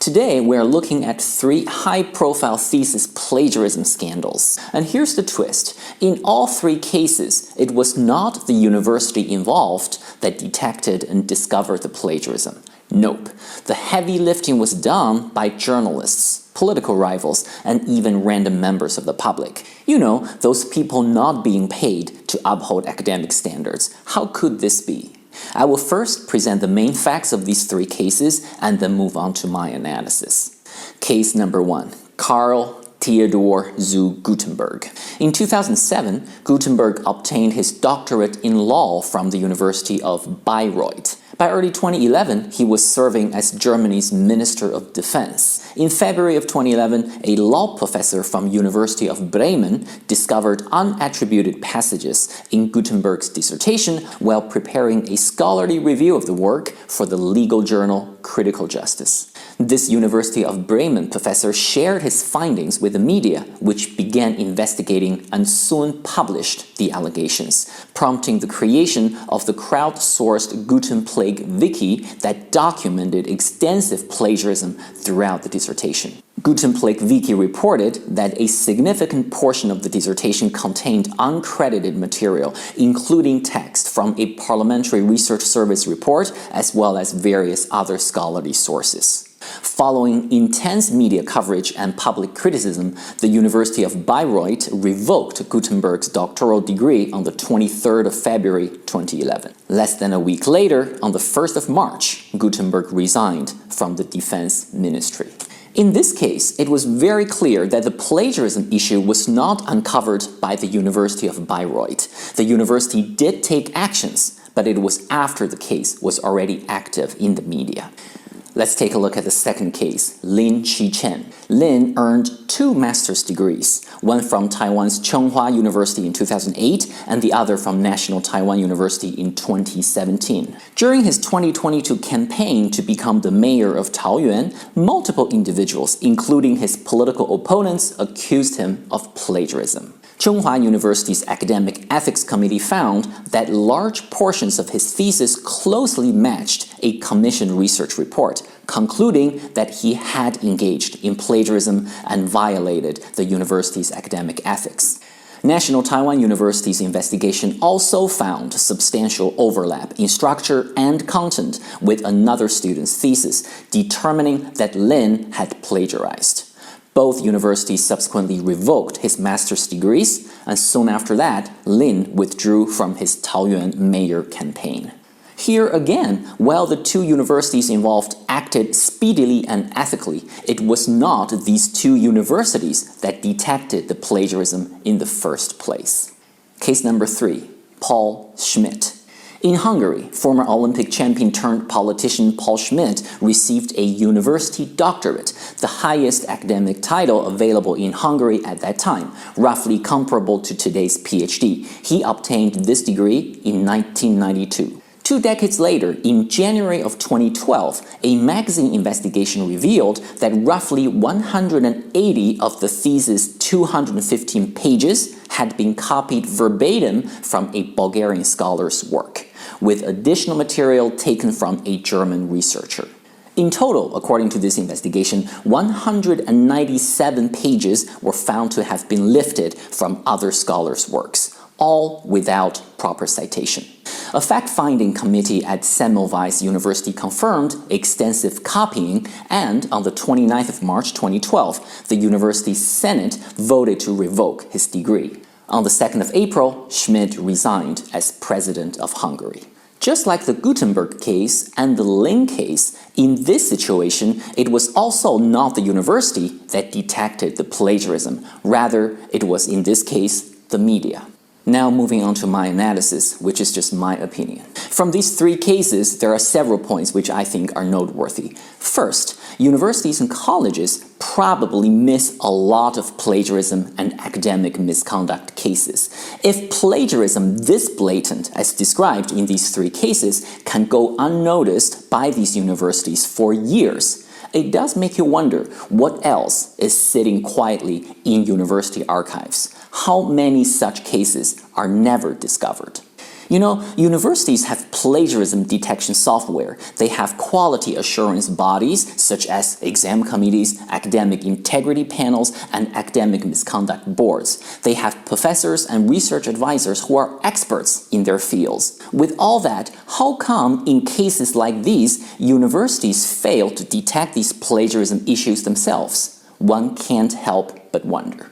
Today, we are looking at 3 high-profile thesis plagiarism scandals. And here's the twist. In all 3 cases, it was not the university involved that detected and discovered the plagiarism. Nope. The heavy lifting was done by journalists, political rivals, and even random members of the public. You know, those people not being paid to uphold academic standards. How could this be? I will first present the main facts of these 3 cases and then move on to my analysis. Case number 1. Karl-Theodor zu Guttenberg. In 2007, Guttenberg obtained his doctorate in law from the University of Bayreuth. By early 2011, he was serving as Germany's Minister of Defense. In February of 2011, a law professor from University of Bremen discovered unattributed passages in Guttenberg's dissertation while preparing a scholarly review of the work for the legal journal Critical Justice. This University of Bremen professor shared his findings with the media, which began investigating and soon published the allegations, prompting the creation of the crowdsourced Guttenberg Wiki that documented extensive plagiarism throughout the dissertation. Guttenberg Wiki reported that a significant portion of the dissertation contained uncredited material, including text from a Parliamentary Research Service report as well as various other scholarly sources. Following intense media coverage and public criticism, the University of Bayreuth revoked Guttenberg's doctoral degree on the 23rd of February 2011. Less than a week later, on the 1st of March, Guttenberg resigned from the Defense Ministry. In this case, it was very clear that the plagiarism issue was not uncovered by the University of Bayreuth. The university did take actions, but it was after the case was already active in the media. Let's take a look at the second case, Lin Chih-chien. Lin earned 2 master's degrees, one from Taiwan's Tsinghua University in 2008 and the other from National Taiwan University in 2017. During his 2022 campaign to become the mayor of Taoyuan, multiple individuals, including his political opponents, accused him of plagiarism. Tsinghua University's Academic Ethics Committee found that large portions of his thesis closely matched a commissioned research report, concluding that he had engaged in plagiarism and violated the university's academic ethics. National Taiwan University's investigation also found substantial overlap in structure and content with another student's thesis, determining that Lin had plagiarized. Both universities subsequently revoked his master's degrees, and soon after that, Lin withdrew from his Taoyuan mayor campaign. Here again, while the 2 universities involved acted speedily and ethically, it was not these 2 universities that detected the plagiarism in the first place. Case number 3. Pál Schmitt. In Hungary, former Olympic champion turned politician Pál Schmitt received a university doctorate, the highest academic title available in Hungary at that time, roughly comparable to today's PhD. He obtained this degree in 1992. 2 decades later, in January of 2012, a magazine investigation revealed that roughly 180 of the thesis' 215 pages had been copied verbatim from a Bulgarian scholar's work, with additional material taken from a German researcher. In total, according to this investigation, 197 pages were found to have been lifted from other scholars' works, all without proper citation. A fact-finding committee at Semmelweis University confirmed extensive copying, and on the 29th of March 2012, the university's Senate voted to revoke his degree. On the 2nd of April, Schmitt resigned as president of Hungary. Just like the Guttenberg case and the Lin case, in this situation, it was also not the university that detected the plagiarism. Rather, it was in this case the media. Now moving on to my analysis, which is just my opinion. From these 3 cases, there are several points which I think are noteworthy. First, universities and colleges probably miss a lot of plagiarism and academic misconduct cases. If plagiarism this blatant as described in these 3 cases can go unnoticed by these universities for years, it does make you wonder what else is sitting quietly in university archives. How many such cases are never discovered? You know, universities have plagiarism detection software. They have quality assurance bodies such as exam committees, academic integrity panels, and academic misconduct boards. They have professors and research advisors who are experts in their fields. With all that, how come in cases like these, universities fail to detect these plagiarism issues themselves? One can't help but wonder.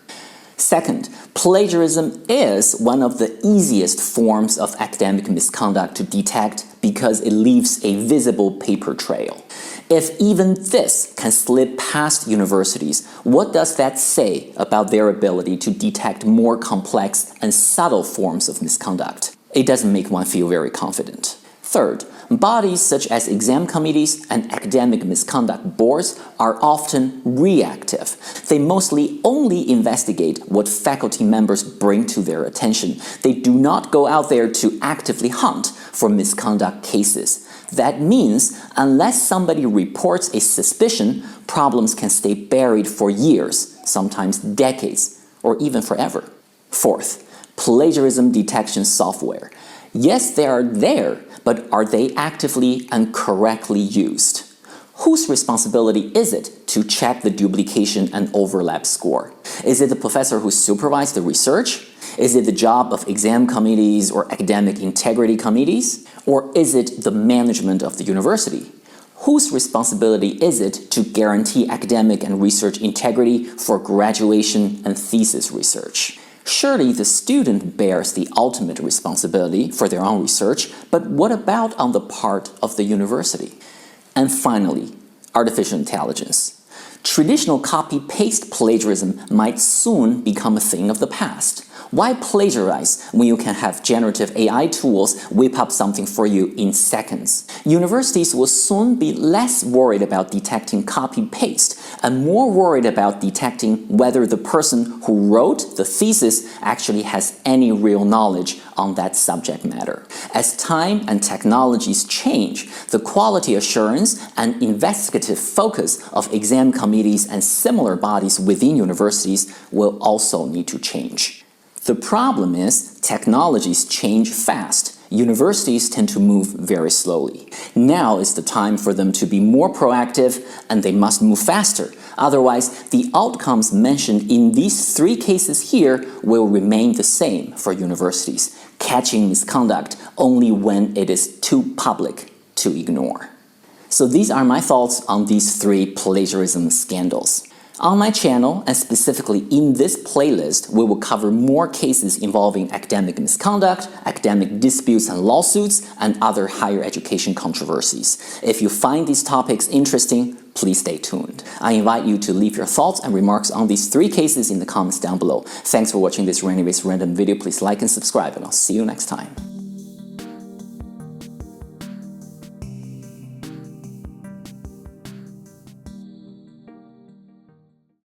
Second, plagiarism is one of the easiest forms of academic misconduct to detect because it leaves a visible paper trail. If even this can slip past universities, what does that say about their ability to detect more complex and subtle forms of misconduct? It doesn't make one feel very confident. Third, bodies such as exam committees and academic misconduct boards are often reactive. They mostly only investigate what faculty members bring to their attention. They do not go out there to actively hunt for misconduct cases. That means unless somebody reports a suspicion, problems can stay buried for years, sometimes decades, or even forever. Fourth, plagiarism detection software. Yes, they are there, but are they actively and correctly used? Whose responsibility is it to check the duplication and overlap score? Is it the professor who supervised the research? Is it the job of exam committees or academic integrity committees? Or is it the management of the university? Whose responsibility is it to guarantee academic and research integrity for graduation and thesis research? Surely the student bears the ultimate responsibility for their own research, but what about on the part of the university? And finally, artificial intelligence. Traditional copy-paste plagiarism might soon become a thing of the past. Why plagiarize when you can have generative AI tools whip up something for you in seconds? Universities will soon be less worried about detecting copy-paste and more worried about detecting whether the person who wrote the thesis actually has any real knowledge on that subject matter. As time and technologies change, the quality assurance and investigative focus of exam committees and similar bodies within universities will also need to change. The problem is technologies change fast. Universities tend to move very slowly. Now is the time for them to be more proactive, and they must move faster. Otherwise, the outcomes mentioned in these three cases here will remain the same for universities, catching misconduct only when it is too public to ignore. So these are my thoughts on these three plagiarism scandals. On my channel, and specifically in this playlist, we will cover more cases involving academic misconduct, academic disputes and lawsuits, and other higher education controversies. If you find these topics interesting, please stay tuned. I invite you to leave your thoughts and remarks on these three cases in the comments down below. Thanks for watching this Ranywayz random video. Please like and subscribe, and I'll see you next time.